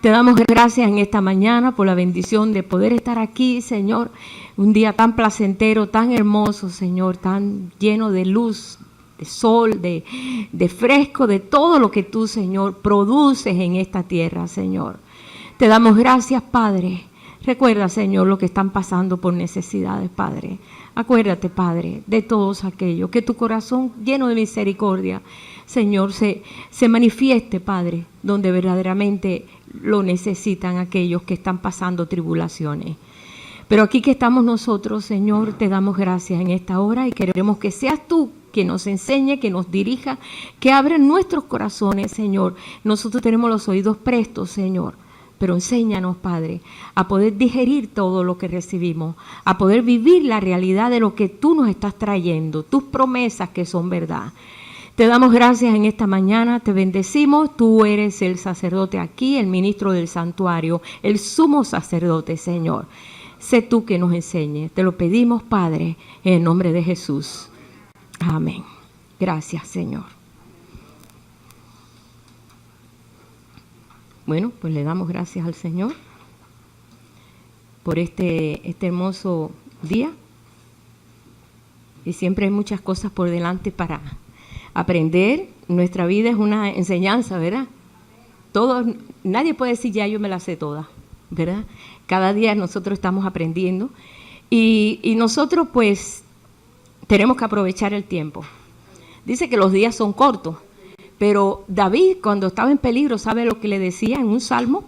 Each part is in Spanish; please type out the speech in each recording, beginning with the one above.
Te damos gracias en esta mañana por la bendición de poder estar aquí, Señor. Un día tan placentero, tan hermoso, Señor, tan lleno de luz, de sol, de fresco, de todo lo que tú, Señor, produces en esta tierra, Señor. Te damos gracias, Padre. Recuerda, Señor, lo que están pasando por necesidades, Padre. Acuérdate, Padre, de todos aquellos, que tu corazón lleno de misericordia, Señor, se manifieste, Padre, donde verdaderamente lo necesitan aquellos que están pasando tribulaciones. Pero aquí que estamos nosotros, Señor, te damos gracias en esta hora y queremos que seas tú que nos enseñe, que nos dirija, que abra nuestros corazones, Señor. Nosotros tenemos los oídos prestos, Señor. Pero enséñanos, Padre, a poder digerir todo lo que recibimos, a poder vivir la realidad de lo que tú nos estás trayendo, tus promesas que son verdad. Te damos gracias en esta mañana, te bendecimos. Tú eres el sacerdote aquí, el ministro del santuario, el sumo sacerdote, Señor. Sé tú que nos enseñes. Te lo pedimos, Padre, en el nombre de Jesús. Amén. Gracias, Señor. Bueno, pues le damos gracias al Señor por este hermoso día. Y siempre hay muchas cosas por delante para aprender. Nuestra vida es una enseñanza, ¿verdad? Nadie puede decir ya yo me la sé toda, ¿verdad? Cada día nosotros estamos aprendiendo. Y nosotros pues tenemos que aprovechar el tiempo. Dice que los días son cortos. Pero David, cuando estaba en peligro, ¿sabe lo que le decía en un salmo?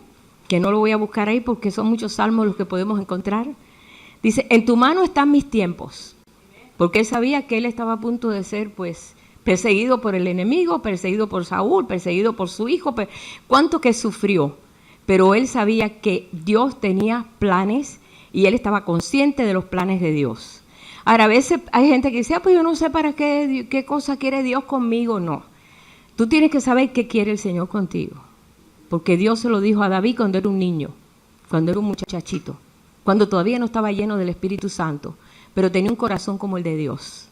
Que no lo voy a buscar ahí porque son muchos salmos los que podemos encontrar. Dice, en tu mano están mis tiempos. Porque él sabía que él estaba a punto de ser, pues, perseguido por el enemigo, perseguido por Saúl, perseguido por su hijo. Cuánto que sufrió. Pero él sabía que Dios tenía planes y él estaba consciente de los planes de Dios. Ahora, a veces hay gente que dice, pues yo no sé para qué cosa quiere Dios conmigo. No. Tú tienes que saber qué quiere el Señor contigo, porque Dios se lo dijo a David cuando era un niño, cuando era un muchachito, cuando todavía no estaba lleno del Espíritu Santo, pero tenía un corazón como el de Dios.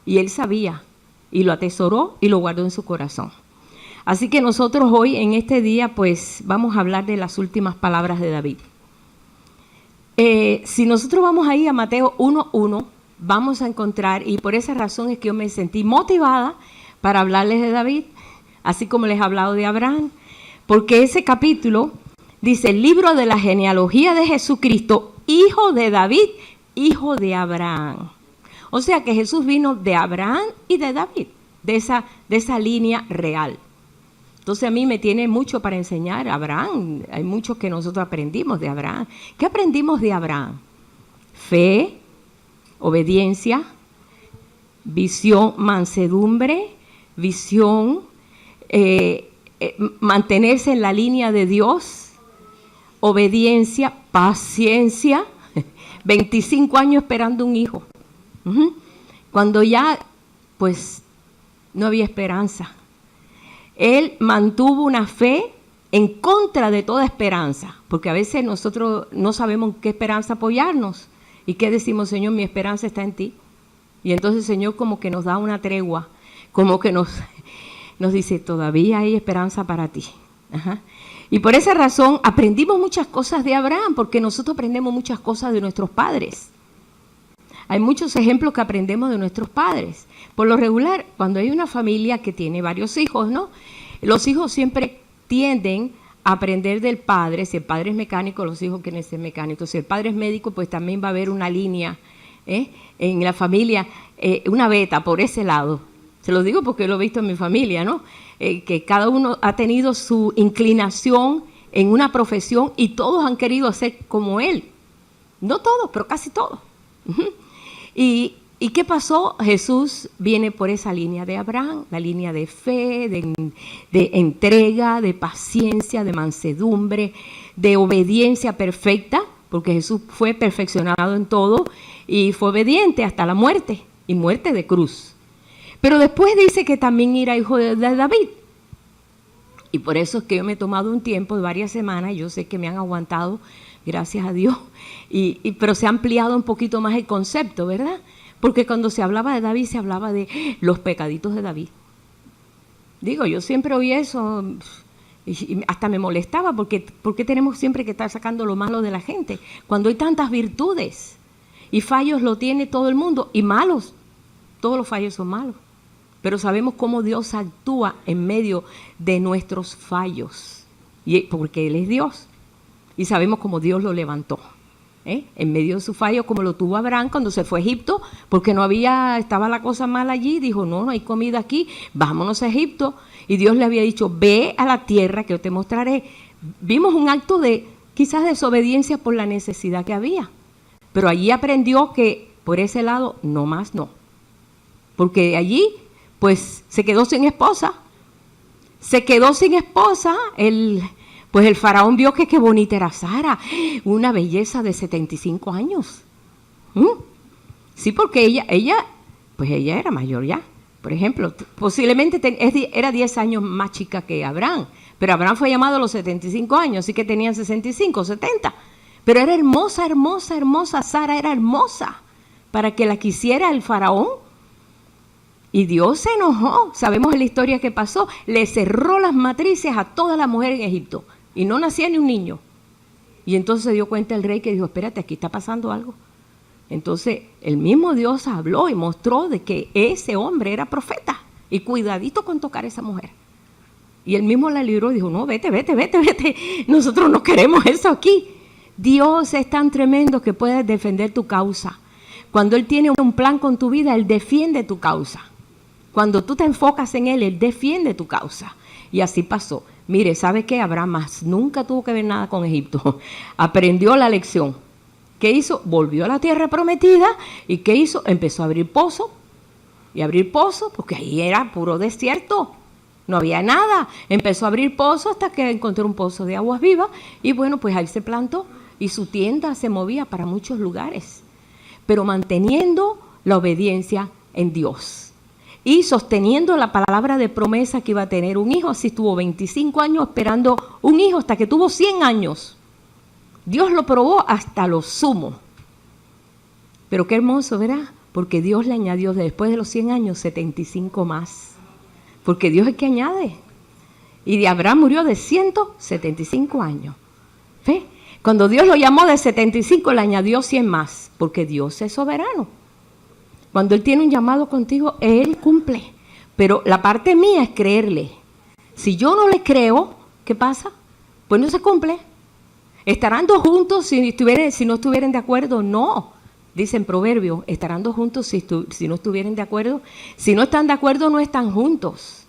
Y él sabía, y lo atesoró y lo guardó en su corazón. Así que nosotros hoy, en este día, pues vamos a hablar de las últimas palabras de David. Si nosotros vamos ahí a Mateo 1:1, vamos a encontrar, y por esa razón es que yo me sentí motivada para hablarles de David, así como les he hablado de Abraham, porque ese capítulo dice, el libro de la genealogía de Jesucristo, hijo de David, hijo de Abraham. O sea que Jesús vino de Abraham y de David, de esa línea real. Entonces a mí me tiene mucho para enseñar Abraham, hay mucho que nosotros aprendimos de Abraham. ¿Qué aprendimos de Abraham? Fe, obediencia, visión, mansedumbre, visión, mantenerse en la línea de Dios, obediencia, paciencia, 25 años esperando un hijo. Cuando ya, pues, no había esperanza. Él mantuvo una fe en contra de toda esperanza, porque a veces nosotros no sabemos qué esperanza apoyarnos. ¿Y qué decimos, Señor? Mi esperanza está en ti. Y entonces el Señor como que nos da una tregua, como que nos dice, todavía hay esperanza para ti. Ajá. Y por esa razón aprendimos muchas cosas de Abraham, porque nosotros aprendemos muchas cosas de nuestros padres. Hay muchos ejemplos que aprendemos de nuestros padres. Por lo regular, cuando hay una familia que tiene varios hijos, ¿no? Los hijos siempre tienden a aprender del padre. Si el padre es mecánico, los hijos quieren ser mecánicos. Si el padre es médico, pues también va a haber una línea en la familia, una beta por ese lado. Se lo digo porque lo he visto en mi familia, ¿no? Que cada uno ha tenido su inclinación en una profesión y todos han querido ser como él. No todos, pero casi todos. ¿Y qué pasó? Jesús viene por esa línea de Abraham, la línea de fe, de entrega, de paciencia, de mansedumbre, de obediencia perfecta, porque Jesús fue perfeccionado en todo y fue obediente hasta la muerte, y muerte de cruz. Pero después dice que también era hijo de David. Y por eso es que yo me he tomado un tiempo de varias semanas, yo sé que me han aguantado, gracias a Dios, pero se ha ampliado un poquito más el concepto, ¿verdad? Porque cuando se hablaba de David, se hablaba de los pecaditos de David. Digo, yo siempre oí eso, Y hasta me molestaba porque tenemos siempre que estar sacando lo malo de la gente, cuando hay tantas virtudes. Y fallos lo tiene todo el mundo, y malos, todos los fallos son malos. Pero sabemos cómo Dios actúa en medio de nuestros fallos, porque Él es Dios. Y sabemos cómo Dios lo levantó, en medio de su fallo, como lo tuvo Abraham cuando se fue a Egipto, porque estaba la cosa mal allí. Dijo, no hay comida aquí, vámonos a Egipto. Y Dios le había dicho, ve a la tierra que yo te mostraré. Vimos un acto de quizás desobediencia por la necesidad que había. Pero allí aprendió que por ese lado, no más no. Porque allí, pues, se quedó sin esposa. Pues el faraón vio que qué bonita era Sara, una belleza de 75 años. Sí, porque ella era mayor ya. Por ejemplo, posiblemente era 10 años más chica que Abraham, pero Abraham fue llamado a los 75 años, así que tenían 65, 70. Pero era hermosa, hermosa, hermosa. Sara era hermosa para que la quisiera el faraón. Y Dios se enojó. Sabemos la historia que pasó. Le cerró las matrices a todas las mujeres en Egipto y no nacía ni un niño. Y entonces se dio cuenta el rey que dijo, espérate, aquí está pasando algo. Entonces el mismo Dios habló y mostró de que ese hombre era profeta. Y cuidadito con tocar a esa mujer. Y él mismo la libró y dijo, no, vete. Nosotros no queremos eso aquí. Dios es tan tremendo que puede defender tu causa. Cuando Él tiene un plan con tu vida, Él defiende tu causa. Cuando tú te enfocas en Él defiende tu causa. Y así pasó. Mire, ¿sabe qué? Abraham más nunca tuvo que ver nada con Egipto. Aprendió la lección. ¿Qué hizo? Volvió a la tierra prometida. ¿Y qué hizo? Empezó a abrir pozos. Y abrir pozos, porque ahí era puro desierto. No había nada. Empezó a abrir pozos hasta que encontró un pozo de aguas vivas. Y bueno, pues ahí se plantó. Y su tienda se movía para muchos lugares. Pero manteniendo la obediencia en Dios. Y sosteniendo la palabra de promesa que iba a tener un hijo. Así estuvo 25 años esperando un hijo hasta que tuvo 100 años. Dios lo probó hasta lo sumo. Pero qué hermoso, ¿verdad? Porque Dios le añadió después de los 100 años 75 más. Porque Dios es el que añade. Y de Abraham murió de 175 años. ¿Ve? Cuando Dios lo llamó de 75, le añadió 100 más. Porque Dios es soberano. Cuando Él tiene un llamado contigo, Él cumple. Pero la parte mía es creerle. Si yo no le creo, ¿qué pasa? Pues no se cumple. ¿Estarán dos juntos si no estuvieran de acuerdo? No. Dicen Proverbios, estarán dos juntos si no estuvieran de acuerdo. Si no están de acuerdo, no están juntos.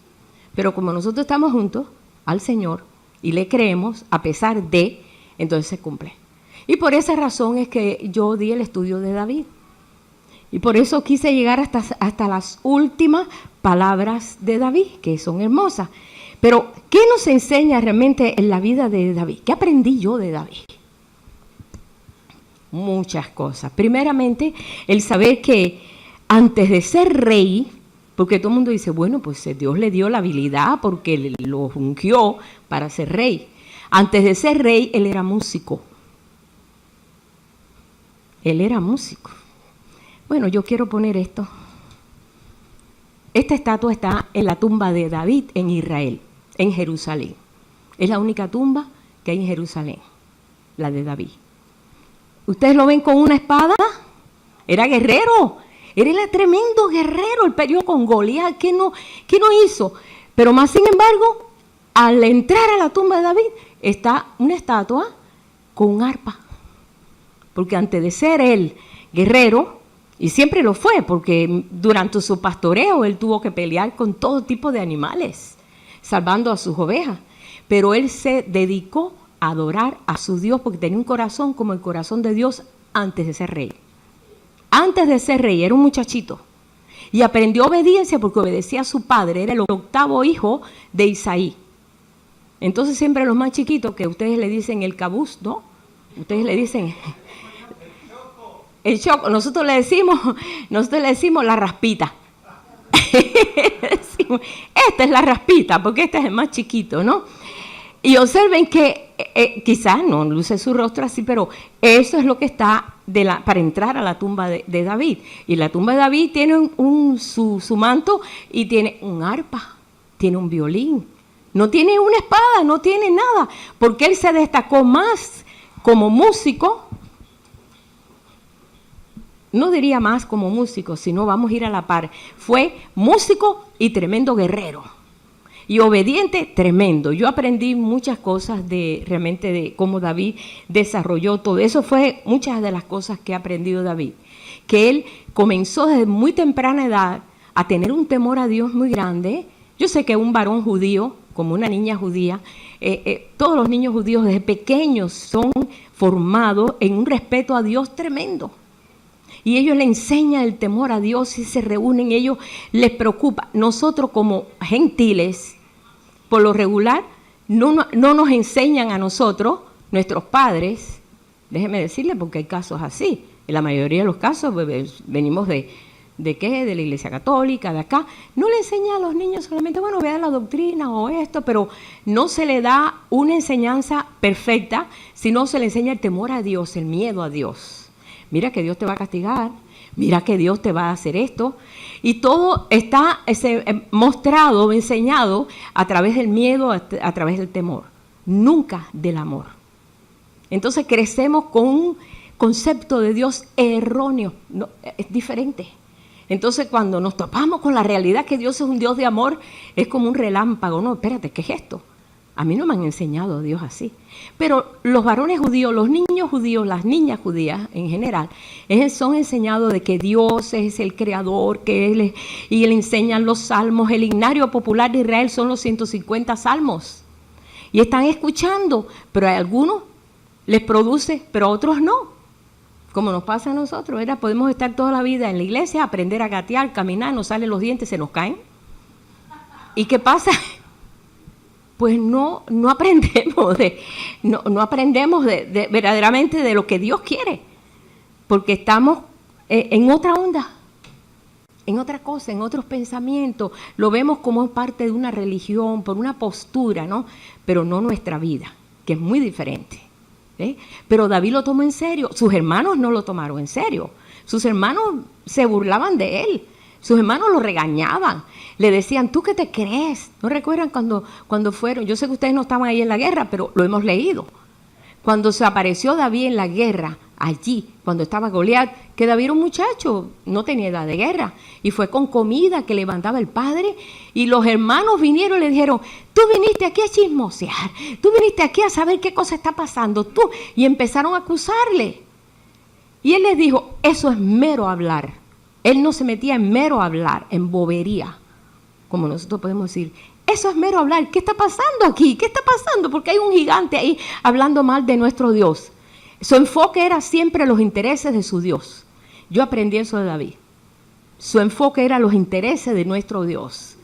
Pero como nosotros estamos juntos al Señor y le creemos, a pesar de, entonces se cumple. Y por esa razón es que yo di el estudio de David. Y por eso quise llegar hasta las últimas palabras de David, que son hermosas. Pero, ¿qué nos enseña realmente en la vida de David? ¿Qué aprendí yo de David? Muchas cosas. Primeramente, el saber que antes de ser rey, porque todo el mundo dice, bueno, pues Dios le dio la habilidad porque lo ungió para ser rey. Antes de ser rey, él era músico. Él era músico. Bueno, yo quiero poner esto. Esta estatua está en la tumba de David en Israel, en Jerusalén. Es la única tumba que hay en Jerusalén, la de David. ¿Ustedes lo ven con una espada? Era guerrero. Era tremendo guerrero. Él peleó con Goliat. ¿Qué no hizo? Pero más sin embargo, al entrar a la tumba de David, está una estatua con un arpa. Porque antes de ser él guerrero, y siempre lo fue, porque durante su pastoreo él tuvo que pelear con todo tipo de animales, salvando a sus ovejas. Pero él se dedicó a adorar a su Dios porque tenía un corazón como el corazón de Dios antes de ser rey. Antes de ser rey era un muchachito y aprendió obediencia porque obedecía a su padre. Era el octavo hijo de Isaí. Entonces siempre los más chiquitos, que ustedes le dicen el cabuz, ¿no? Ustedes le dicen el choco. Nosotros le decimos la raspita. Esta es la raspita porque este es el más chiquito, ¿no? Y observen que quizás no luce su rostro así, pero eso es lo que está para entrar a la tumba de David. Y la tumba de David tiene su manto y tiene un arpa, tiene un violín. no tiene una espada, no tiene nada, porque él se destacó más como músico. No diría más como músico, sino vamos a ir a la par. Fue músico y tremendo guerrero. Y obediente, tremendo. Yo aprendí muchas cosas realmente de cómo David desarrolló todo. Eso fue muchas de las cosas que ha aprendido David. Que él comenzó desde muy temprana edad a tener un temor a Dios muy grande. Yo sé que un varón judío, como una niña judía, todos los niños judíos desde pequeños son formados en un respeto a Dios tremendo. Y ellos le enseñan el temor a Dios y se reúnen, ellos les preocupa. Nosotros como gentiles, por lo regular, no nos enseñan a nosotros, nuestros padres, déjeme decirle porque hay casos así. En la mayoría de los casos venimos ¿de qué? De la Iglesia Católica, de acá. No le enseña a los niños solamente, bueno, vean la doctrina o esto, pero no se le da una enseñanza perfecta, sino se le enseña el temor a Dios, el miedo a Dios. Mira que Dios te va a castigar, mira que Dios te va a hacer esto. Y todo está mostrado, enseñado a través del miedo, a través del temor, nunca del amor. Entonces crecemos con un concepto de Dios erróneo, no, es diferente. Entonces cuando nos topamos con la realidad que Dios es un Dios de amor, es como un relámpago. No, espérate, ¿qué es esto? A mí no me han enseñado a Dios así. Pero los varones judíos, los niños judíos, las niñas judías en general, son enseñados de que Dios es el creador, y le enseñan los salmos. El himnario popular de Israel son los 150 salmos. Y están escuchando, pero a algunos les produce, pero a otros no. Como nos pasa a nosotros, ¿verdad? Podemos estar toda la vida en la iglesia, aprender a gatear, caminar, nos salen los dientes, se nos caen. ¿Y qué pasa? Pues no aprendemos no aprendemos verdaderamente de lo que Dios quiere, porque estamos en otra onda, en otra cosa, en otros pensamientos. Lo vemos como parte de una religión, por una postura, ¿no? Pero no nuestra vida, que es muy diferente. Pero David lo tomó en serio. Sus hermanos no lo tomaron en serio. Sus hermanos se burlaban de él. Sus hermanos lo regañaban. Le decían, ¿tú qué te crees? ¿No recuerdan cuando fueron? Yo sé que ustedes no estaban ahí en la guerra, pero lo hemos leído. Cuando se apareció David en la guerra, allí, cuando estaba Goliat, que David era un muchacho, no tenía edad de guerra, y fue con comida que le mandaba el padre, y los hermanos vinieron y le dijeron, tú viniste aquí a chismosear, tú viniste aquí a saber qué cosa está pasando, tú, y empezaron a acusarle. Y él les dijo, eso es mero hablar. Él no se metía en mero hablar, en bobería, como nosotros podemos decir, eso es mero hablar. ¿Qué está pasando aquí? ¿Qué está pasando? Porque hay un gigante ahí hablando mal de nuestro Dios. Su enfoque era siempre los intereses de su Dios. Yo aprendí eso de David. Su enfoque era los intereses de nuestro Dios.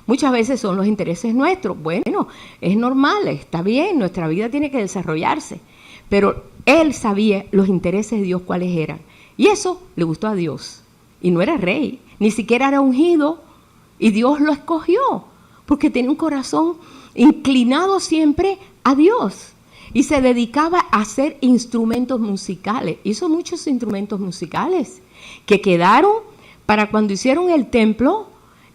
Muchas veces son los intereses nuestros. Bueno, es normal, está bien, nuestra vida tiene que desarrollarse. Pero él sabía los intereses de Dios cuáles eran. Y eso le gustó a Dios. Y no era rey, ni siquiera era ungido. Y Dios lo escogió, porque tenía un corazón inclinado siempre a Dios. Y se dedicaba a hacer instrumentos musicales. Hizo muchos instrumentos musicales que quedaron para cuando hicieron el templo.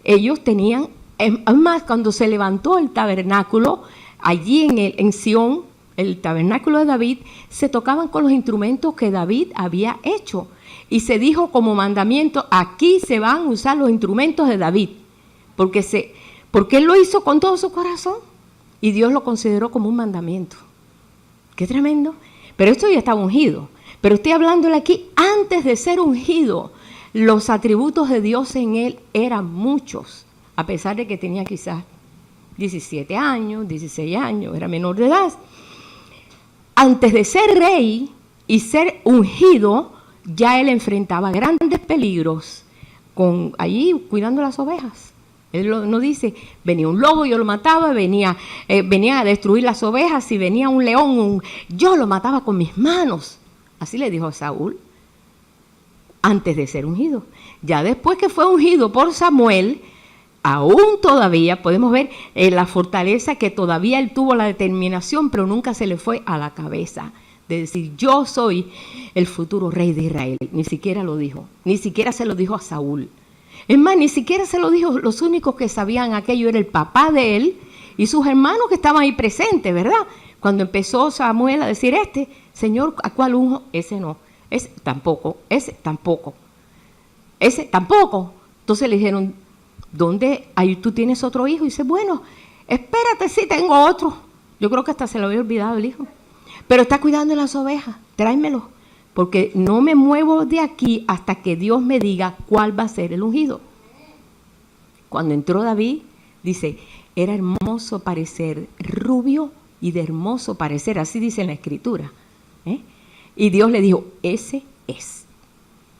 Ellos tenían, además cuando se levantó el tabernáculo, allí en Sión, el tabernáculo de David, se tocaban con los instrumentos que David había hecho. Y se dijo como mandamiento, aquí se van a usar los instrumentos de David. Porque él lo hizo con todo su corazón. Y Dios lo consideró como un mandamiento. ¡Qué tremendo! Pero esto ya estaba ungido. Pero estoy hablándole aquí, antes de ser ungido, los atributos de Dios en él eran muchos. A pesar de que tenía quizás 17 años, 16 años, era menor de edad. Antes de ser rey y ser ungido, ya él enfrentaba grandes peligros allí cuidando las ovejas. Él no dice, venía un lobo, yo lo mataba, venía a destruir las ovejas, y venía un león, yo lo mataba con mis manos. Así le dijo a Saúl, antes de ser ungido. Ya después que fue ungido por Samuel, aún todavía podemos ver la fortaleza que todavía él tuvo, la determinación, pero nunca se le fue a la cabeza de decir, yo soy el futuro rey de Israel. Ni siquiera lo dijo, ni siquiera se lo dijo a Saúl. Es más, ni siquiera se lo dijo, los únicos que sabían aquello era el papá de él Y sus hermanos que estaban ahí presentes, ¿verdad? Cuando empezó Samuel a decir, Señor, ¿a cuál unjo? Ese no, ese tampoco, ese tampoco, ese tampoco. Entonces le dijeron, ¿dónde? Ahí tú tienes otro hijo. Y dice, bueno, espérate, sí tengo otro. Yo creo que hasta se lo había olvidado el hijo. Pero está cuidando las ovejas, tráemelo. Porque no me muevo de aquí hasta que Dios me diga cuál va a ser el ungido. Cuando entró David, dice, era hermoso parecer, rubio y de hermoso parecer, así dice en la Escritura. Y Dios le dijo, ese es.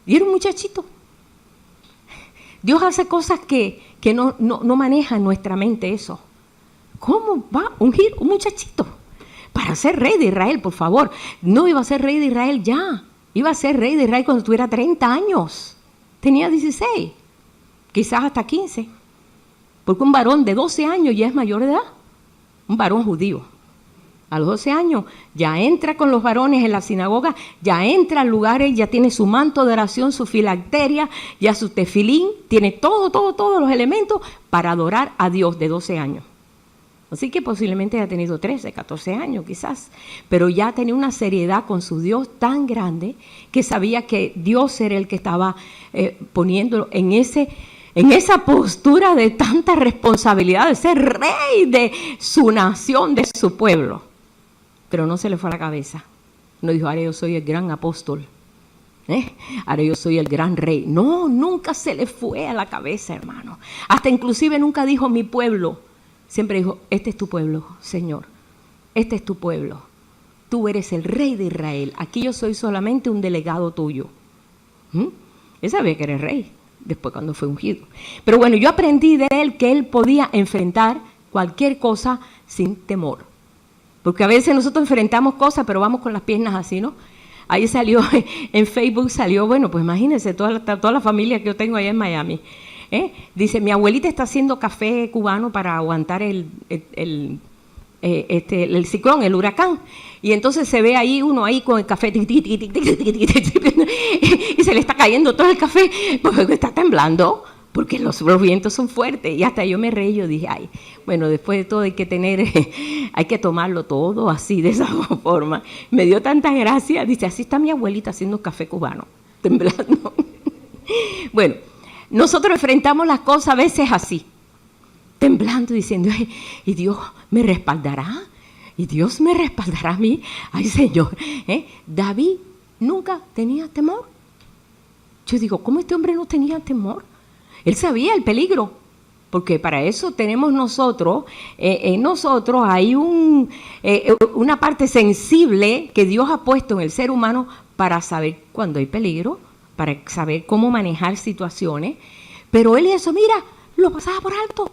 Y era un muchachito. Dios hace cosas que no maneja en nuestra mente eso. ¿Cómo va a ungir un muchachito para ser rey de Israel, por favor? No iba a ser rey de Israel ya. Iba a ser rey de Israel cuando tuviera 30 años. Tenía 16, quizás hasta 15. Porque un varón de 12 años ya es mayor de edad. Un varón judío. A los 12 años ya entra con los varones en la sinagoga, ya entra a lugares, ya tiene su manto de oración, su filacteria, ya su tefilín, tiene todos los elementos para adorar a Dios de 12 años. Así que posiblemente haya tenido 13, 14 años quizás, pero ya tenía una seriedad con su Dios tan grande que sabía que Dios era el que estaba poniéndolo en esa postura de tanta responsabilidad de ser rey de su nación, de su pueblo. Pero no se le fue a la cabeza. No dijo, ahora yo soy el gran apóstol. Ahora yo soy el gran rey. No, nunca se le fue a la cabeza, hermano. Hasta inclusive nunca dijo mi pueblo. Siempre dijo, este es tu pueblo, Señor. Este es tu pueblo. Tú eres el rey de Israel. Aquí yo soy solamente un delegado tuyo. Él sabía que era rey, después cuando fue ungido. Pero bueno, yo aprendí de él que él podía enfrentar cualquier cosa sin temor. Porque a veces nosotros enfrentamos cosas, pero vamos con las piernas así, ¿no? Ahí salió, en Facebook salió, bueno, pues imagínense, toda la familia que yo tengo allá en Miami. Dice, mi abuelita está haciendo café cubano para aguantar el ciclón, el huracán. Y entonces se ve ahí uno ahí con el café y se le está cayendo todo el café porque está temblando, porque los vientos son fuertes. Y hasta yo me reí, yo dije, ay, bueno, después de todo hay que tomarlo todo así, de esa forma. Me dio tanta gracia. Dice, así está mi abuelita haciendo café cubano, temblando. Bueno, nosotros enfrentamos las cosas a veces así, temblando, diciendo, ay, ¿y Dios me respaldará? ¿Y Dios me respaldará a mí? Ay, Señor. David nunca tenía temor. Yo digo, ¿cómo este hombre no tenía temor? Él sabía el peligro, porque para eso tenemos nosotros, en nosotros hay una parte sensible que Dios ha puesto en el ser humano para saber cuando hay peligro, para saber cómo manejar situaciones. Pero él eso, mira, lo pasaba por alto.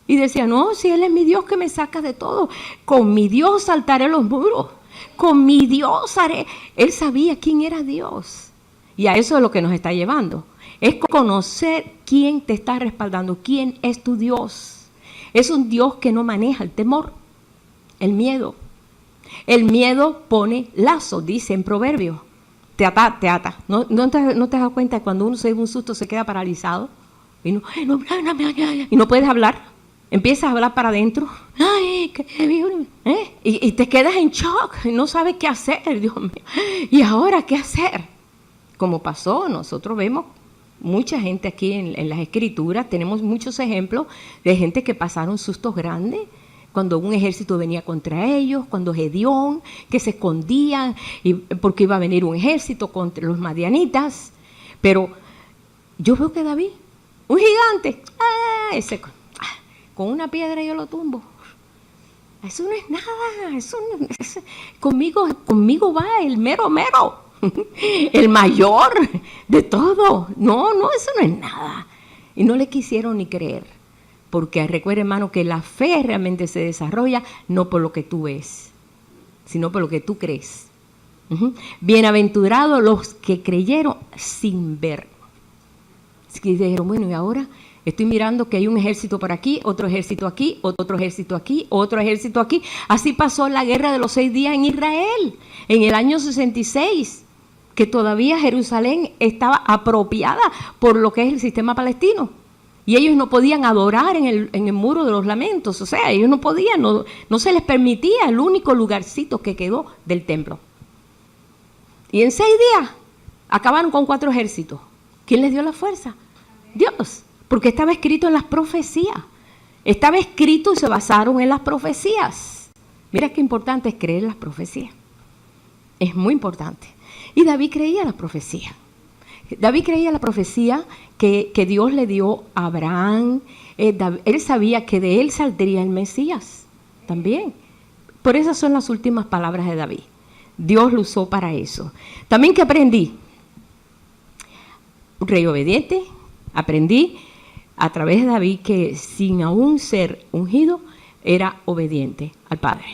Y decía, no, si Él es mi Dios que me saca de todo, con mi Dios saltaré los muros, con mi Dios haré. Él sabía quién era Dios. Y a eso es lo que nos está llevando. Es conocer quién te está respaldando, quién es tu Dios. Es un Dios que no maneja el temor, el miedo. El miedo pone lazo, dice en Proverbios. Te ata. ¿No te has dado cuenta que cuando uno se da un susto se queda paralizado? Y no puedes hablar. Empiezas a hablar para adentro. Ay, y te quedas en shock. No sabes qué hacer, Dios mío. ¿Y ahora qué hacer? Como pasó, nosotros vemos mucha gente aquí en las escrituras, tenemos muchos ejemplos de gente que pasaron sustos grandes cuando un ejército venía contra ellos, cuando Gedeón, que se escondían porque iba a venir un ejército contra los madianitas. Pero yo veo que David, un gigante, con una piedra yo lo tumbo. Eso no es nada, conmigo va el mero, el mayor de todo. No, eso no es nada. Y no le quisieron ni creer, porque recuerda, hermano, que la fe realmente se desarrolla no por lo que tú ves, sino por lo que tú crees. Bienaventurados los que creyeron sin ver. Es que dijeron, bueno, ¿y ahora? Estoy mirando que hay un ejército por aquí, otro ejército aquí, otro ejército aquí, otro ejército aquí. Así pasó la guerra de los 6 días en Israel, en el año 66, que todavía Jerusalén estaba apropiada por lo que es el sistema palestino. Y ellos no podían adorar en el muro de los lamentos. O sea, ellos no podían, no se les permitía el único lugarcito que quedó del templo. Y en 6 días acabaron con 4 ejércitos. ¿Quién les dio la fuerza? Dios. Porque estaba escrito en las profecías. Estaba escrito y se basaron en las profecías. Mira qué importante es creer en las profecías. Es muy importante. Y David creía la profecía. David creía la profecía que Dios le dio a Abraham. Él sabía que de él saldría el Mesías también. Por esas son las últimas palabras de David. Dios lo usó para eso. También que aprendí. Un rey obediente. Aprendí a través de David que sin aún ser ungido, era obediente al Padre.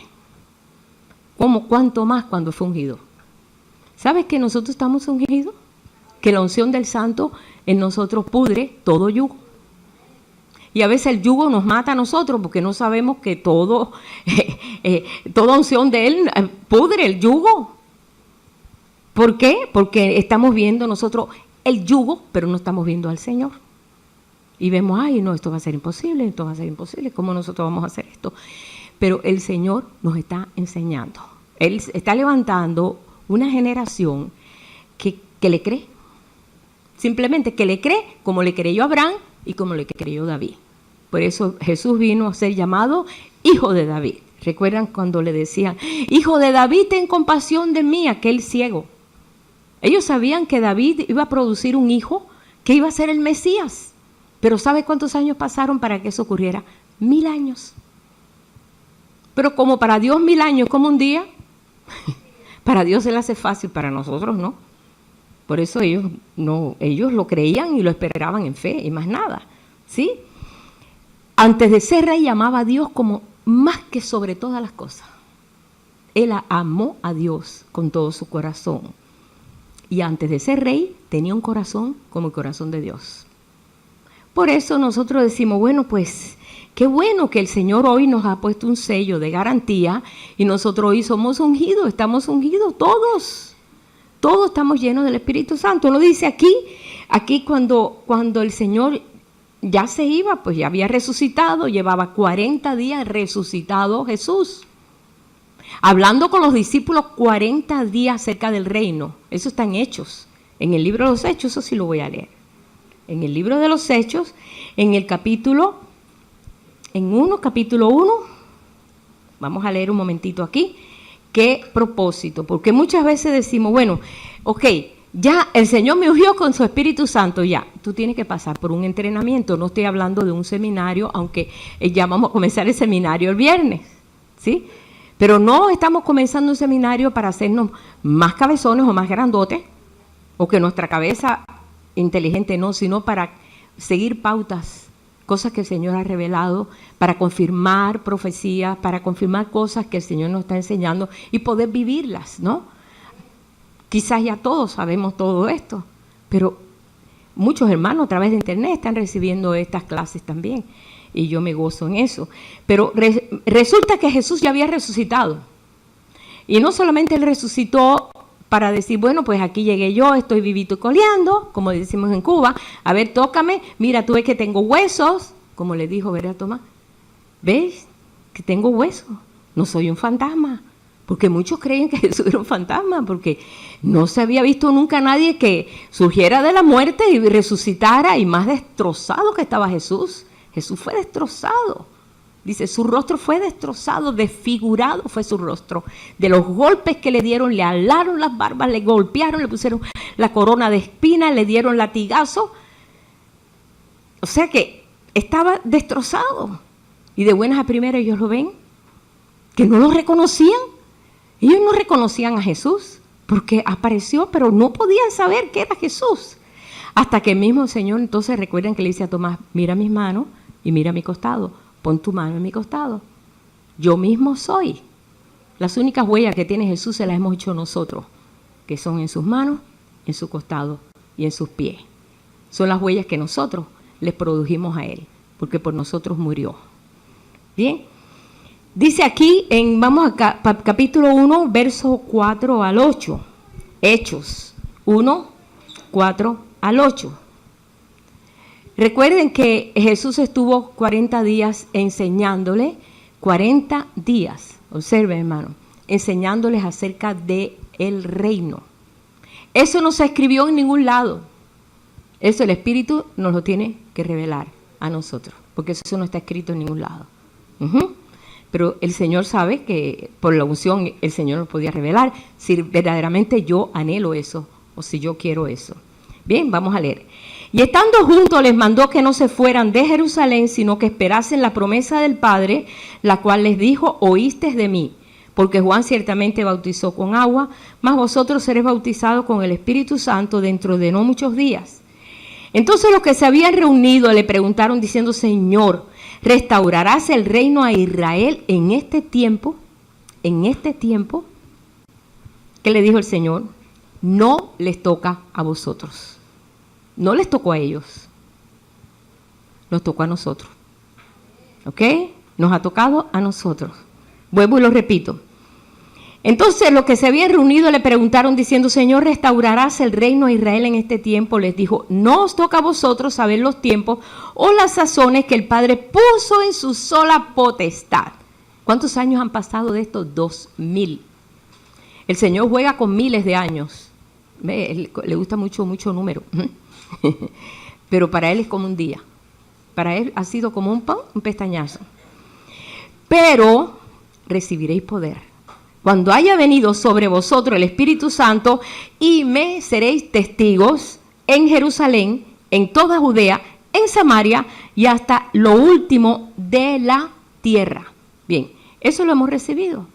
¿Cómo? ¿Cuánto más cuando fue ungido? ¿Sabes que nosotros estamos ungidos? Que la unción del Santo en nosotros pudre todo yugo. Y a veces el yugo nos mata a nosotros porque no sabemos que toda unción de Él pudre el yugo. ¿Por qué? Porque estamos viendo nosotros el yugo, pero no estamos viendo al Señor. Y vemos, ay, no, esto va a ser imposible, ¿cómo nosotros vamos a hacer esto? Pero el Señor nos está enseñando. Él está levantando una generación que le cree. Simplemente que le cree como le creyó Abraham y como le creyó David. Por eso Jesús vino a ser llamado Hijo de David. ¿Recuerdan cuando le decían, Hijo de David, ten compasión de mí, aquel ciego? Ellos sabían que David iba a producir un hijo que iba a ser el Mesías. Pero ¿sabe cuántos años pasaron para que eso ocurriera? 1000 años. Pero como para Dios 1000 años, como un día, para Dios se le hace fácil, para nosotros no. Por eso ellos lo creían y lo esperaban en fe y más nada, ¿sí? Antes de ser rey amaba a Dios como más que sobre todas las cosas. Él amó a Dios con todo su corazón. Y antes de ser rey tenía un corazón como el corazón de Dios. Por eso nosotros decimos, bueno, pues qué bueno que el Señor hoy nos ha puesto un sello de garantía y nosotros hoy somos ungidos, estamos ungidos todos. Todos estamos llenos del Espíritu Santo. Lo dice aquí cuando el Señor ya se iba, pues ya había resucitado, llevaba 40 días resucitado Jesús. Hablando con los discípulos 40 días acerca del reino. Eso está en Hechos. En el libro de los Hechos, eso sí lo voy a leer. En el libro de los Hechos, en el capítulo 1, vamos a leer un momentito aquí, qué propósito, porque muchas veces decimos, bueno, ok, ya el Señor me ungió con su Espíritu Santo, ya, tú tienes que pasar por un entrenamiento, no estoy hablando de un seminario, aunque ya vamos a comenzar el seminario el viernes, ¿sí? Pero no estamos comenzando un seminario para hacernos más cabezones o más grandotes, o que nuestra cabeza inteligente no, sino para seguir pautas, cosas que el Señor ha revelado, para confirmar profecías, para confirmar cosas que el Señor nos está enseñando y poder vivirlas, ¿no? Quizás ya todos sabemos todo esto, pero muchos hermanos a través de internet están recibiendo estas clases también y yo me gozo en eso. Pero resulta que Jesús ya había resucitado y no solamente Él resucitó para decir, bueno, pues aquí llegué yo, estoy vivito y coleando, como decimos en Cuba, a ver, tócame, mira, tú ves que tengo huesos, como le dijo, ¿verdad, Tomás? ¿Ves que tengo huesos? No soy un fantasma, porque muchos creen que Jesús era un fantasma, porque no se había visto nunca nadie que surgiera de la muerte y resucitara, y más destrozado que estaba Jesús. Jesús fue destrozado. Dice, su rostro fue destrozado, desfigurado fue su rostro. De los golpes que le dieron, le alaron las barbas, le golpearon, le pusieron la corona de espinas, le dieron latigazo. O sea que estaba destrozado. Y de buenas a primeras ellos lo ven, que no lo reconocían. Ellos no reconocían a Jesús, porque apareció, pero no podían saber que era Jesús. Hasta que el mismo Señor, entonces recuerden que le dice a Tomás, mira mis manos y mira mi costado. Pon tu mano en mi costado. Yo mismo soy. Las únicas huellas que tiene Jesús se las hemos hecho nosotros, que son en sus manos, en su costado y en sus pies. Son las huellas que nosotros les produjimos a Él, porque por nosotros murió. Bien. Dice aquí, vamos a capítulo 1, verso 4 al 8. Hechos 1, 4 al 8. Recuerden que Jesús estuvo 40 días enseñándole, 40 días, observen hermano, enseñándoles acerca de el reino. Eso no se escribió en ningún lado. Eso el Espíritu nos lo tiene que revelar a nosotros, porque eso no está escrito en ningún lado. Pero el Señor sabe que por la unción el Señor nos podía revelar si verdaderamente yo anhelo eso o si yo quiero eso. Bien, vamos a leer. Y estando juntos les mandó que no se fueran de Jerusalén, sino que esperasen la promesa del Padre, la cual les dijo, oísteis de mí. Porque Juan ciertamente bautizó con agua, mas vosotros seréis bautizados con el Espíritu Santo dentro de no muchos días. Entonces los que se habían reunido le preguntaron diciendo, Señor, ¿restaurarás el reino a Israel en este tiempo? ¿En este tiempo? ¿Qué le dijo el Señor? No les toca a vosotros. No les tocó a ellos. Nos tocó a nosotros. ¿Ok? Nos ha tocado a nosotros. Vuelvo y lo repito. Entonces los que se habían reunido le preguntaron diciendo, Señor, ¿restaurarás el reino a Israel en este tiempo? Les dijo, no os toca a vosotros saber los tiempos o las sazones que el Padre puso en su sola potestad. ¿Cuántos años han pasado de estos? 2000. El Señor juega con miles de años. Le gusta mucho número. Pero para Él es como un día. Para Él ha sido como un pestañazo. Pero recibiréis poder cuando haya venido sobre vosotros el Espíritu Santo, y me seréis testigos en Jerusalén, en toda Judea, en Samaria y hasta lo último de la tierra. Bien, eso lo hemos recibido.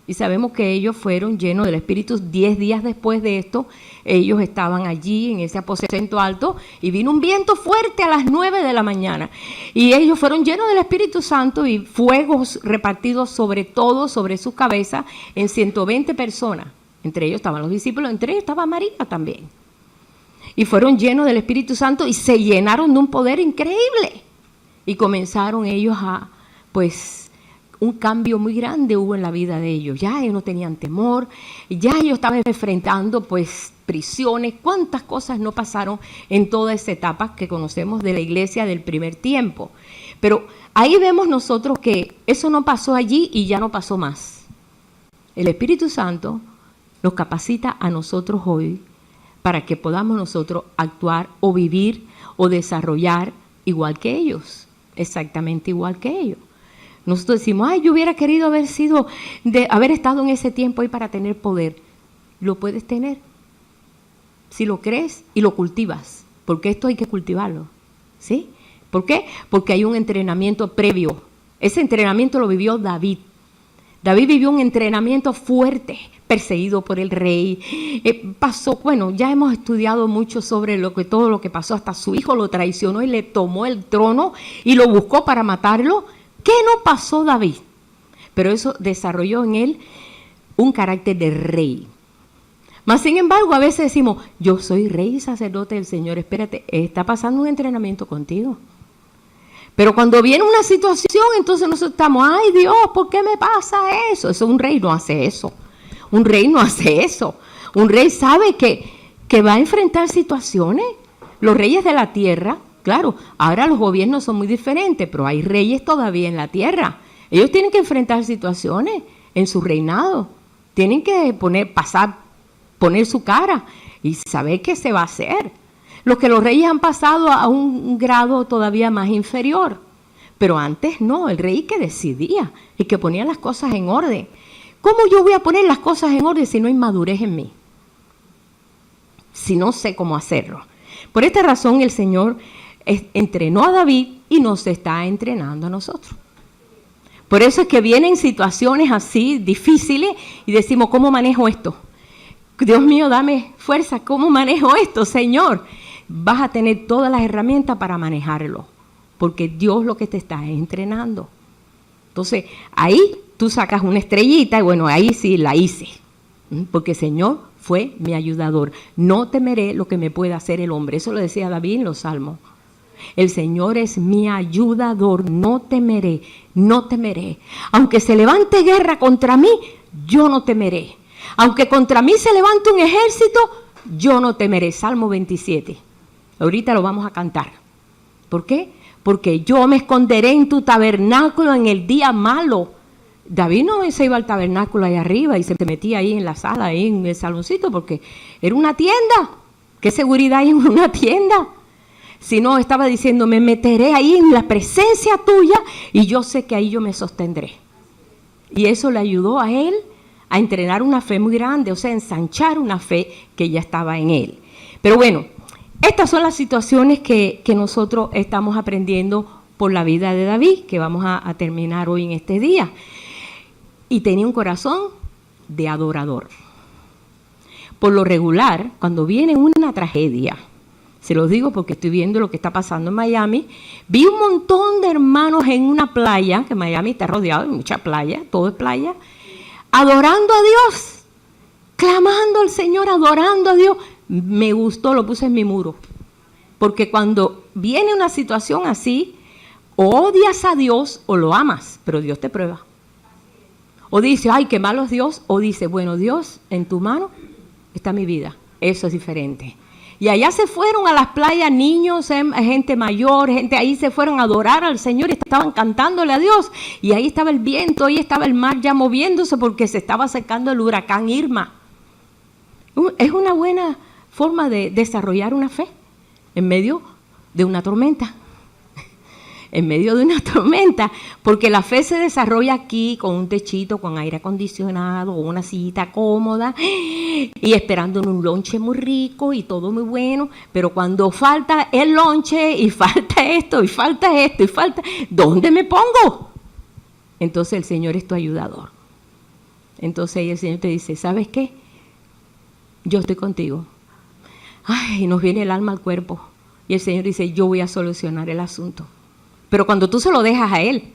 Y sabemos que ellos fueron llenos del Espíritu 10 días después de esto. Ellos estaban allí en ese aposento alto y vino un viento fuerte a las 9 de la mañana. Y ellos fueron llenos del Espíritu Santo y fuegos repartidos sobre todo, sobre sus cabezas, en 120 personas. Entre ellos estaban los discípulos, entre ellos estaba María también. Y fueron llenos del Espíritu Santo y se llenaron de un poder increíble. Y comenzaron ellos a, un cambio muy grande hubo en la vida de ellos. Ya ellos no tenían temor, ya ellos estaban enfrentando prisiones, cuántas cosas no pasaron en toda esa etapa que conocemos de la iglesia del primer tiempo. Pero ahí vemos nosotros que eso no pasó allí y ya no pasó más. El Espíritu Santo nos capacita a nosotros hoy para que podamos nosotros actuar o vivir o desarrollar igual que ellos, exactamente igual que ellos. Nosotros decimos, yo hubiera querido haber estado en ese tiempo ahí para tener poder. Lo puedes tener, si lo crees y lo cultivas, porque esto hay que cultivarlo, ¿sí? ¿Por qué? Porque hay un entrenamiento previo. Ese entrenamiento lo vivió David. David vivió un entrenamiento fuerte, perseguido por el rey. Ya hemos estudiado mucho sobre todo lo que pasó. Hasta su hijo lo traicionó y le tomó el trono y lo buscó para matarlo. ¿Qué no pasó David? Pero eso desarrolló en él un carácter de rey. Mas, sin embargo, a veces decimos, yo soy rey y sacerdote del Señor. Espérate, está pasando un entrenamiento contigo. Pero cuando viene una situación, entonces nosotros estamos, ay Dios, ¿por qué me pasa eso? Un rey no hace eso. Un rey no hace eso. Un rey sabe que va a enfrentar situaciones. Los reyes de la tierra, claro, ahora los gobiernos son muy diferentes, pero hay reyes todavía en la tierra. Ellos tienen que enfrentar situaciones en su reinado. Tienen que poner su cara y saber qué se va a hacer. Los reyes han pasado a un grado todavía más inferior. Pero antes no, el rey que decidía y que ponía las cosas en orden. ¿Cómo yo voy a poner las cosas en orden si no hay madurez en mí? Si no sé cómo hacerlo. Por esta razón el Señor entrenó a David y nos está entrenando a nosotros. Por eso es que vienen situaciones así difíciles y decimos, ¿cómo manejo esto? Dios mío, dame fuerza, ¿cómo manejo esto, Señor? Vas a tener todas las herramientas para manejarlo, porque Dios lo que te está entrenando. Entonces, ahí tú sacas una estrellita y ahí sí la hice, porque el Señor fue mi ayudador. No temeré lo que me pueda hacer el hombre. Eso lo decía David en los Salmos. El Señor es mi ayudador, no temeré, no temeré. Aunque se levante guerra contra mí, yo no temeré. Aunque contra mí se levante un ejército, yo no temeré. Salmo 27. Ahorita lo vamos a cantar. ¿Por qué? Porque yo me esconderé en tu tabernáculo en el día malo. David no se iba al tabernáculo ahí arriba y se metía ahí en la sala, ahí en el saloncito, porque era una tienda. ¿Qué seguridad hay en una tienda? Sino estaba diciendo, me meteré ahí en la presencia tuya y yo sé que ahí yo me sostendré. Y eso le ayudó a él a entrenar una fe muy grande, o sea, ensanchar una fe que ya estaba en él. Pero bueno, estas son las situaciones que nosotros estamos aprendiendo por la vida de David, que vamos a terminar hoy en este día. Y tenía un corazón de adorador. Por lo regular, cuando viene una tragedia, se los digo porque estoy viendo lo que está pasando en Miami, vi un montón de hermanos en una playa, que Miami está rodeado de mucha playa, todo es playa, adorando a Dios, clamando al Señor, adorando a Dios. Me gustó, lo puse en mi muro. Porque cuando viene una situación así, o odias a Dios o lo amas, pero Dios te prueba. O dice, ay, qué malo es Dios, o dice, bueno, Dios, en tu mano está mi vida. Eso es diferente. Y allá se fueron a las playas niños, gente mayor, gente ahí se fueron a adorar al Señor y estaban cantándole a Dios. Y ahí estaba el viento, ahí estaba el mar ya moviéndose porque se estaba acercando el huracán Irma. Es una buena forma de desarrollar una fe en medio de una tormenta. En medio de una tormenta, porque la fe se desarrolla aquí con un techito, con aire acondicionado, una sillita cómoda y esperando en un lonche muy rico y todo muy bueno, pero cuando falta el lonche y falta esto y falta esto y falta, ¿dónde me pongo? Entonces el Señor es tu ayudador. Entonces ahí el Señor te dice, ¿sabes qué? Yo estoy contigo. Ay, nos viene el alma al cuerpo y el Señor dice, yo voy a solucionar el asunto. Pero cuando tú se lo dejas a Él,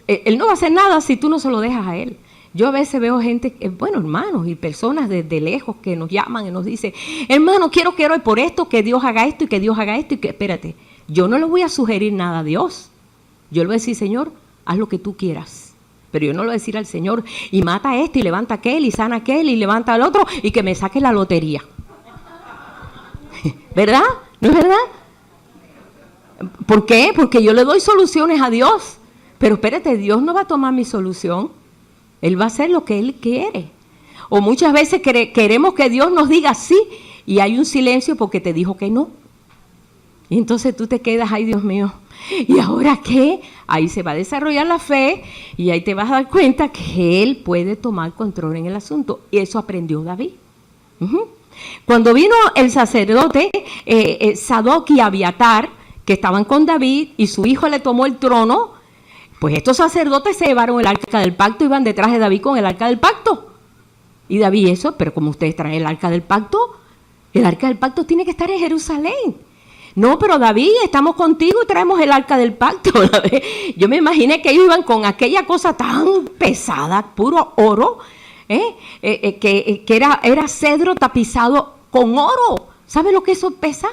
Él no va a hacer nada si tú no se lo dejas a Él. Yo a veces veo gente, bueno, hermanos y personas desde lejos que nos llaman y nos dicen, hermano, quiero que ore por esto, que Dios haga esto y que Dios haga esto y que, espérate, yo no le voy a sugerir nada a Dios. Yo le voy a decir, Señor, haz lo que tú quieras. Pero yo no le voy a decir al Señor, y mata a este y levanta a aquel y sana a aquel y levanta al otro y que me saque la lotería. ¿Verdad? ¿No es verdad? ¿Por qué? Porque yo le doy soluciones a Dios. Pero espérate, Dios no va a tomar mi solución. Él va a hacer lo que Él quiere. O muchas veces queremos que Dios nos diga sí y hay un silencio porque te dijo que no. Y entonces tú te quedas, ay Dios mío, ¿y ahora qué? Ahí se va a desarrollar la fe y ahí te vas a dar cuenta que Él puede tomar control en el asunto. Y eso aprendió David. Cuando vino el sacerdote Sadoc y Abiatar, que estaban con David y su hijo le tomó el trono, pues estos sacerdotes se llevaron el arca del pacto, iban detrás de David con el arca del pacto. Y David eso, pero como ustedes traen el arca del pacto tiene que estar en Jerusalén. No, pero David, estamos contigo y traemos el arca del pacto. Yo me imaginé que ellos iban con aquella cosa tan pesada, puro oro, que era cedro tapizado con oro. ¿Sabe lo que eso pesa?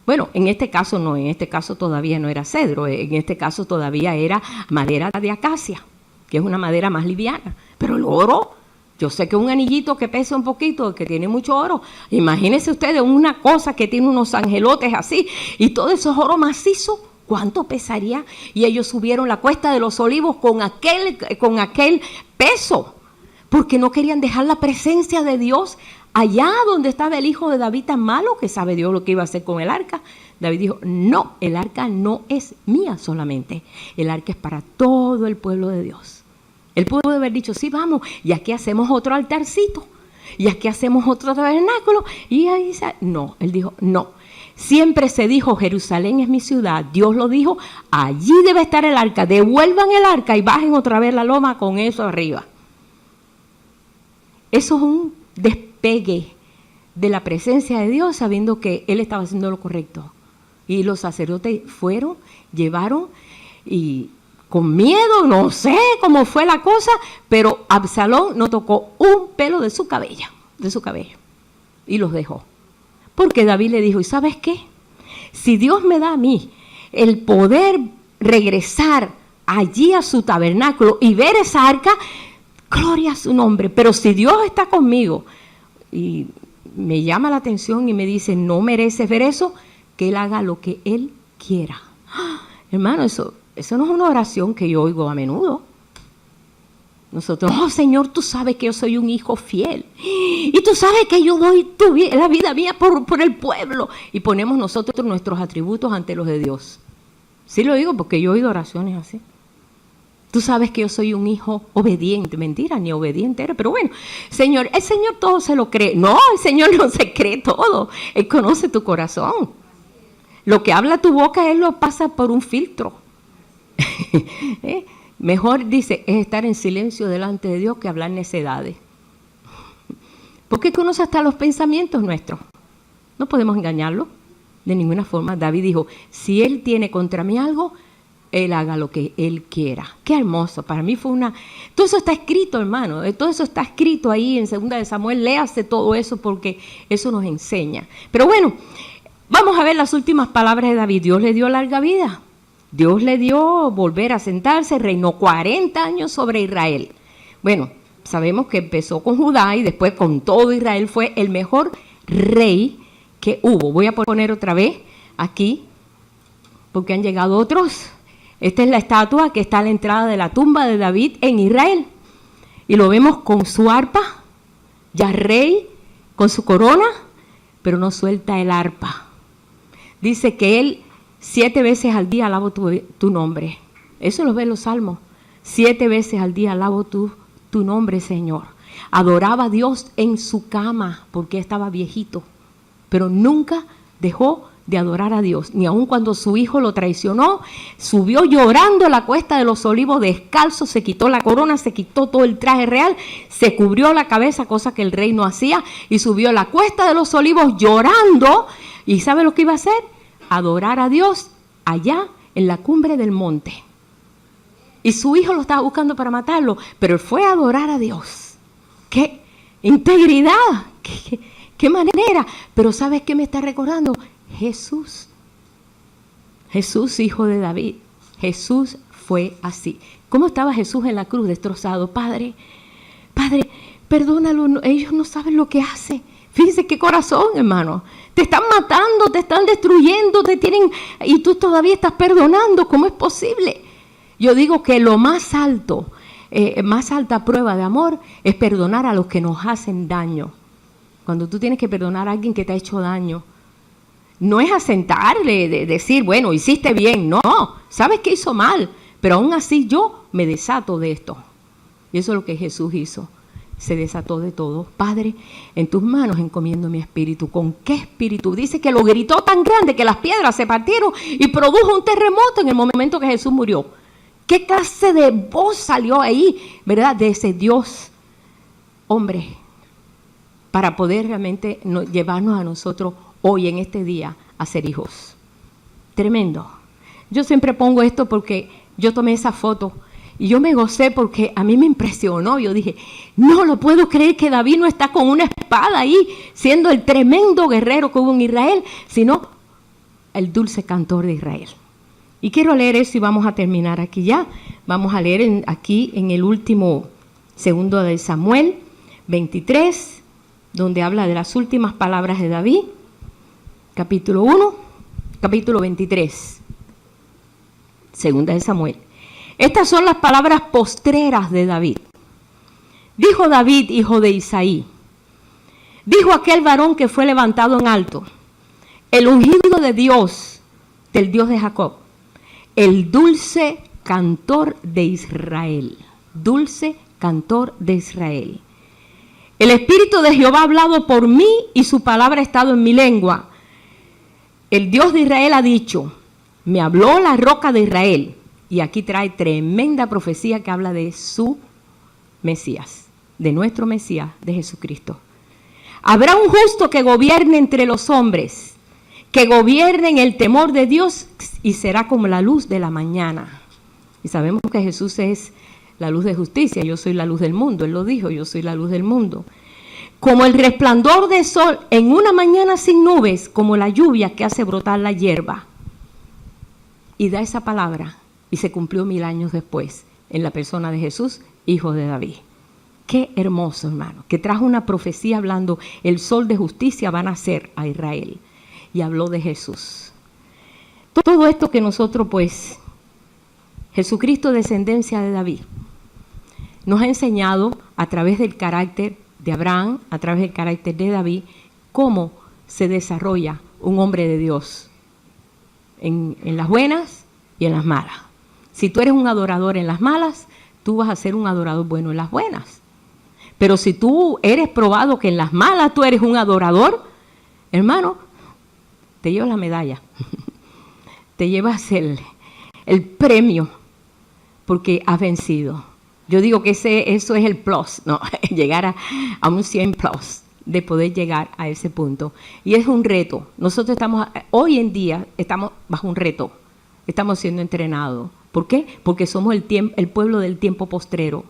Bueno, en este caso no, en este caso todavía no era cedro, en este caso todavía era madera de acacia, que es una madera más liviana. Pero el oro, yo sé que un anillito que pesa un poquito, que tiene mucho oro, imagínense ustedes una cosa que tiene unos angelotes así, y todo eso es oro macizo, ¿cuánto pesaría? Y ellos subieron la cuesta de los olivos con aquel peso, porque no querían dejar la presencia de Dios allá donde estaba el hijo de David tan malo, que sabe Dios lo que iba a hacer con el arca. David dijo, no, el arca no es mía solamente, el arca es para todo el pueblo de Dios. Él pudo haber dicho, sí, vamos, y aquí hacemos otro altarcito, y aquí hacemos otro tabernáculo, y ahí no, él dijo, no. Siempre se dijo, Jerusalén es mi ciudad, Dios lo dijo, allí debe estar el arca, devuelvan el arca y bajen otra vez la loma con eso arriba. Eso es un despegue de la presencia de Dios, sabiendo que Él estaba haciendo lo correcto. Y los sacerdotes fueron, llevaron, y con miedo, no sé cómo fue la cosa, pero Absalón no tocó un pelo de su cabello, y los dejó. Porque David le dijo, ¿y sabes qué? Si Dios me da a mí el poder regresar allí a su tabernáculo y ver esa arca, gloria a su nombre. Pero si Dios está conmigo y me llama la atención y me dice, no mereces ver eso, que Él haga lo que Él quiera. Hermano, eso no es una oración que yo oigo a menudo. Nosotros, oh Señor, tú sabes que yo soy un hijo fiel. Y tú sabes que yo doy la vida mía por el pueblo. Y ponemos nosotros nuestros atributos ante los de Dios. Sí lo digo porque yo he oído oraciones así. Tú sabes que yo soy un hijo obediente. Mentira, ni obediente era. Pero bueno, Señor, el Señor todo se lo cree. No, el Señor no se cree todo. Él conoce tu corazón. Lo que habla tu boca, Él lo pasa por un filtro. Mejor, dice, es estar en silencio delante de Dios que hablar necedades. Porque conoce hasta los pensamientos nuestros. No podemos engañarlo de ninguna forma. David dijo, si Él tiene contra mí algo, Él haga lo que Él quiera. Qué hermoso. Para mí fue todo eso está escrito, hermano. Todo eso está escrito ahí en 2 de Samuel. Léase todo eso porque eso nos enseña. Pero bueno, vamos a ver las últimas palabras de David. Dios le dio larga vida. Dios le dio volver a sentarse, reinó 40 años sobre Israel. Bueno, sabemos que empezó con Judá y después con todo Israel. Fue el mejor rey que hubo. Voy a poner otra vez aquí, porque han llegado otros. Esta es la estatua que está a la entrada de la tumba de David en Israel. Y lo vemos con su arpa, ya rey, con su corona, pero no suelta el arpa. Dice que él 7 veces al día alabo tu nombre. Eso lo ve en los salmos. 7 veces al día alabo tu nombre, Señor. Adoraba a Dios en su cama porque estaba viejito, pero nunca dejó de adorar a Dios. Ni aun cuando su hijo lo traicionó, subió llorando la cuesta de los olivos descalzo, se quitó la corona, se quitó todo el traje real, se cubrió la cabeza, cosa que el rey no hacía, y subió la cuesta de los olivos llorando. ¿Y sabe lo que iba a hacer? Adorar a Dios allá en la cumbre del monte. Y su hijo lo estaba buscando para matarlo, pero él fue a adorar a Dios. ¡Qué integridad! ¡Qué manera! Pero ¿sabes qué me está recordando? Jesús. Jesús, hijo de David. Jesús fue así. ¿Cómo estaba Jesús en la cruz destrozado? Padre, perdónalo, ellos no saben lo que hacen. Fíjense qué corazón, hermano. Te están matando, te están destruyendo, y tú todavía estás perdonando. ¿Cómo es posible? Yo digo que lo más alta prueba de amor es perdonar a los que nos hacen daño. Cuando tú tienes que perdonar a alguien que te ha hecho daño, no es asentarle, decir, bueno, hiciste bien. No, sabes que hizo mal, pero aún así yo me desato de esto. Y eso es lo que Jesús hizo. Se desató de todo. Padre, en tus manos encomiendo mi espíritu. ¿Con qué espíritu? Dice que lo gritó tan grande que las piedras se partieron y produjo un terremoto en el momento que Jesús murió. ¿Qué clase de voz salió ahí, verdad? De ese Dios, hombre, para poder realmente llevarnos a nosotros hoy en este día a ser hijos. Tremendo. Yo siempre pongo esto porque yo tomé esa foto y yo me gocé porque a mí me impresionó. Yo dije, no lo puedo creer que David no está con una espada ahí, siendo el tremendo guerrero que hubo en Israel, sino el dulce cantor de Israel. Y quiero leer eso y vamos a terminar aquí ya. Vamos a leer aquí en el último 2 de Samuel 23, donde habla de las últimas palabras de David. Capítulo 1, capítulo 23. 2 de Samuel. Estas son las palabras postreras de David. Dijo David, hijo de Isaí, dijo aquel varón que fue levantado en alto, el ungido de Dios, del Dios de Jacob, el dulce cantor de Israel, dulce cantor de Israel. El Espíritu de Jehová ha hablado por mí y su palabra ha estado en mi lengua. El Dios de Israel ha dicho, me habló la roca de Israel. Y aquí trae tremenda profecía que habla de su Mesías, de nuestro Mesías, de Jesucristo. Habrá un justo que gobierne entre los hombres, que gobierne en el temor de Dios y será como la luz de la mañana. Y sabemos que Jesús es la luz de justicia, yo soy la luz del mundo, Él lo dijo, yo soy la luz del mundo. Como el resplandor del sol en una mañana sin nubes, como la lluvia que hace brotar la hierba. Y da esa palabra. Y se cumplió 1000 años después en la persona de Jesús, hijo de David. Qué hermoso, hermano, que trajo una profecía hablando, el sol de justicia va a nacer a Israel. Y habló de Jesús. Todo esto que nosotros, pues, Jesucristo, descendencia de David, nos ha enseñado a través del carácter de Abraham, a través del carácter de David, cómo se desarrolla un hombre de Dios en las buenas y en las malas. Si tú eres un adorador en las malas, tú vas a ser un adorador bueno en las buenas. Pero si tú eres probado que en las malas tú eres un adorador, hermano, te llevas la medalla, te llevas el premio, porque has vencido. Yo digo que eso es el plus, ¿no? Llegar a un 100 plus, de poder llegar a ese punto. Y es un reto. Nosotros hoy en día estamos bajo un reto. Estamos siendo entrenados. ¿Por qué? Porque somos el pueblo del tiempo postrero.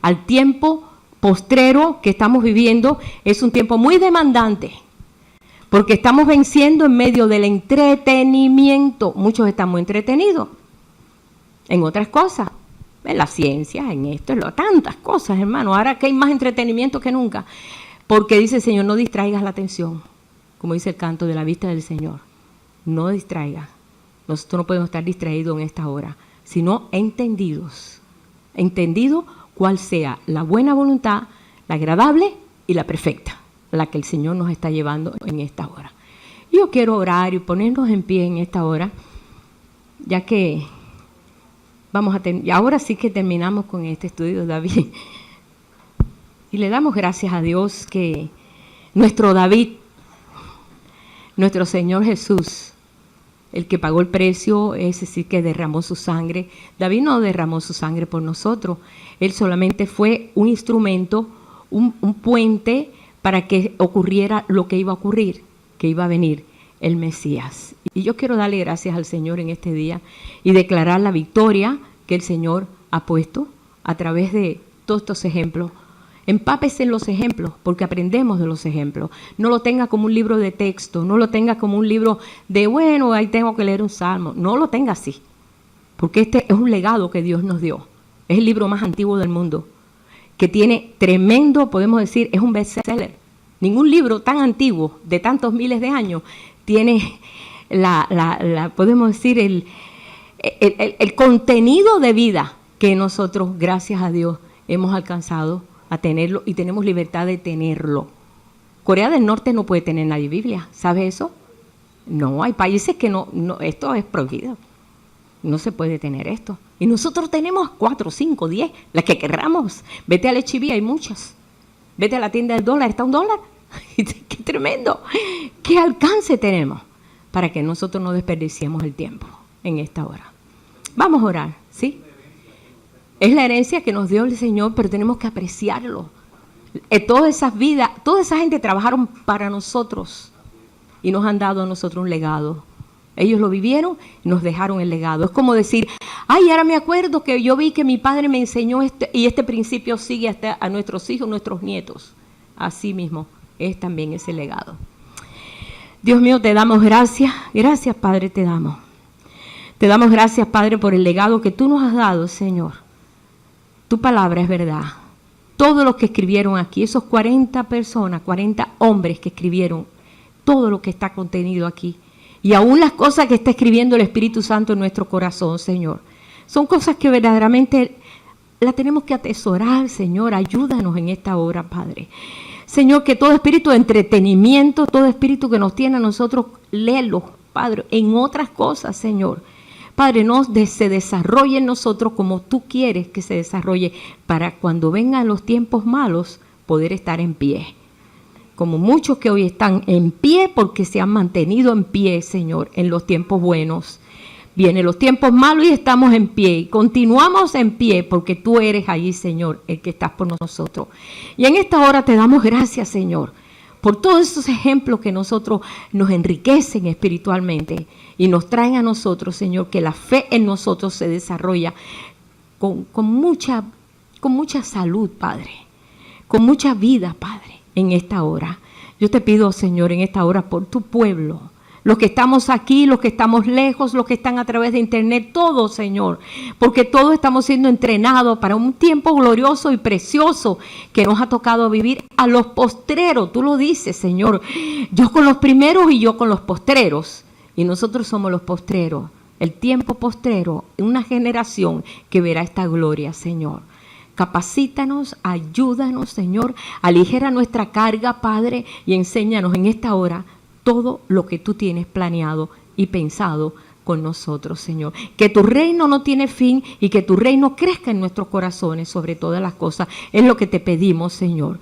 Al tiempo postrero que estamos viviendo es un tiempo muy demandante. Porque estamos venciendo en medio del entretenimiento. Muchos están muy entretenidos en otras cosas. En la ciencia, en esto, tantas cosas, hermano. Ahora que hay más entretenimiento que nunca. Porque dice el Señor, no distraigas la atención. Como dice el canto, de la vista del Señor. No distraigas. Nosotros no podemos estar distraídos en esta hora, sino entendidos. Entendido cuál sea la buena voluntad, la agradable y la perfecta, la que el Señor nos está llevando en esta hora. Yo quiero orar y ponernos en pie en esta hora, ya que y ahora sí que terminamos con este estudio, David. Y le damos gracias a Dios que nuestro David, nuestro Señor Jesús, el que pagó el precio, es decir, que derramó su sangre. David no derramó su sangre por nosotros. Él solamente fue un instrumento, un puente para que ocurriera lo que iba a ocurrir, que iba a venir el Mesías. Y yo quiero darle gracias al Señor en este día y declarar la victoria que el Señor ha puesto a través de todos estos ejemplos. Empápese en los ejemplos, porque aprendemos de los ejemplos. No lo tenga como un libro de texto, no lo tenga como un libro de, bueno, ahí tengo que leer un salmo. No lo tenga así, porque este es un legado que Dios nos dio. Es el libro más antiguo del mundo, que tiene tremendo, podemos decir, es un bestseller. Ningún libro tan antiguo, de tantos miles de años, tiene podemos decir, el contenido de vida que nosotros, gracias a Dios, hemos alcanzado a tenerlo y tenemos libertad de tenerlo. Corea del Norte no puede tener nadie Biblia, ¿sabe eso? No, hay países que no, esto es prohibido. No se puede tener esto. Y nosotros tenemos 4, 5, 10, las que querramos. Vete al H-E-B, hay muchas. Vete a la tienda del dólar, está $1. ¡Qué tremendo! ¿Qué alcance tenemos para que nosotros no desperdiciemos el tiempo en esta hora? Vamos a orar, ¿sí? Es la herencia que nos dio el Señor, pero tenemos que apreciarlo. Todas esas vidas, toda esa gente trabajaron para nosotros y nos han dado a nosotros un legado. Ellos lo vivieron y nos dejaron el legado. Es como decir, ay, ahora me acuerdo que yo vi que mi padre me enseñó y este principio sigue hasta a nuestros hijos, nuestros nietos. Así mismo es también ese legado. Dios mío, te damos gracias. Gracias, Padre, te damos. Te damos gracias, Padre, por el legado que tú nos has dado, Señor. Tu palabra es verdad. Todos los que escribieron aquí, esos 40 personas, 40 hombres que escribieron, todo lo que está contenido aquí, y aún las cosas que está escribiendo el Espíritu Santo en nuestro corazón, Señor, son cosas que verdaderamente las tenemos que atesorar, Señor. Ayúdanos en esta hora, Padre. Señor, que todo espíritu de entretenimiento, todo espíritu que nos tiene a nosotros, léelo, Padre, en otras cosas, Señor. Padre, se desarrolle en nosotros como tú quieres que se desarrolle para cuando vengan los tiempos malos poder estar en pie. Como muchos que hoy están en pie porque se han mantenido en pie, Señor, en los tiempos buenos. Vienen los tiempos malos y estamos en pie. Y continuamos en pie porque tú eres allí, Señor, el que estás por nosotros. Y en esta hora te damos gracias, Señor, por todos esos ejemplos que nosotros nos enriquecen espiritualmente y nos traen a nosotros, Señor, que la fe en nosotros se desarrolla con mucha salud, Padre, con mucha vida, Padre, en esta hora. Yo te pido, Señor, en esta hora por tu pueblo, los que estamos aquí, los que estamos lejos, los que están a través de internet, todos, Señor, porque todos estamos siendo entrenados para un tiempo glorioso y precioso que nos ha tocado vivir a los postreros. Tú lo dices, Señor, yo con los primeros y yo con los postreros. y nosotros somos los postreros, el tiempo postrero, una generación que verá esta gloria, Señor. Capacítanos, ayúdanos, Señor, aligera nuestra carga, Padre, y enséñanos en esta hora todo lo que tú tienes planeado y pensado con nosotros, Señor. Que tu reino no tiene fin y que tu reino crezca en nuestros corazones sobre todas las cosas. Es lo que te pedimos, Señor.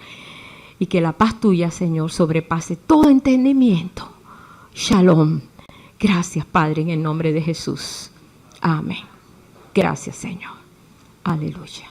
Y que la paz tuya, Señor, sobrepase todo entendimiento. Shalom. Gracias, Padre, en el nombre de Jesús. Amén. Gracias, Señor. Aleluya.